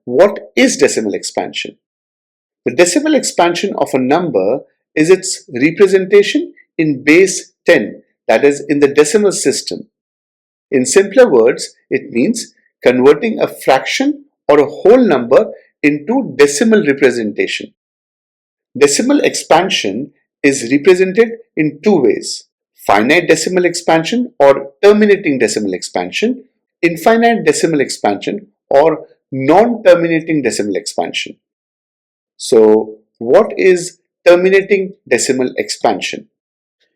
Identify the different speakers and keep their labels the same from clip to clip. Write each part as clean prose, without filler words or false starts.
Speaker 1: what is decimal expansion? The decimal expansion of a number is its representation in base 10, that is in the decimal system. In simpler words, it means converting a fraction or a whole number into decimal representation. Decimal expansion is represented in two ways: finite decimal expansion or terminating decimal expansion, infinite decimal expansion or non-terminating decimal expansion. So, what is terminating decimal expansion?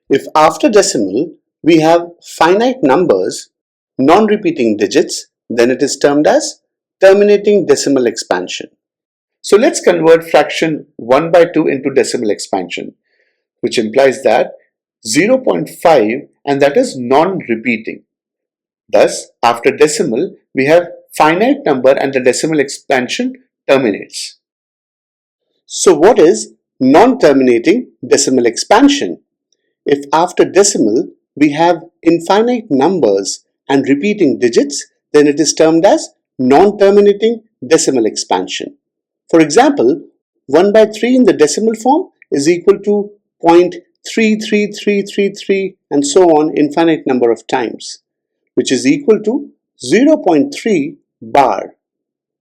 Speaker 1: If after decimal we have finite numbers, non-repeating digits, then it is termed as terminating decimal expansion. So let's convert fraction 1 by 2 into decimal expansion, which implies that 0.5 and that is non-repeating. Thus, after decimal, we have finite number and the decimal expansion terminates. So what is non-terminating decimal expansion? If after decimal we have infinite numbers and repeating digits, then it is termed as non-terminating decimal expansion. For example, 1 by 3 in the decimal form is equal to 0.33333 and so on infinite number of times, which is equal to 0.3 bar.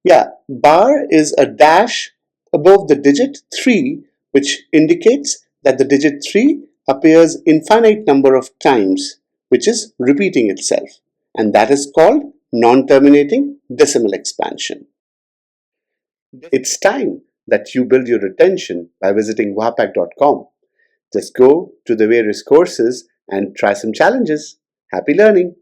Speaker 1: Yeah, bar is a dash above the digit 3, which indicates that the digit 3 appears infinite number of times, which is repeating itself, and that is called non-terminating decimal expansion. It's time that you build your retention by visiting WaHPACT.com. Just go to the various courses and try some challenges. Happy learning!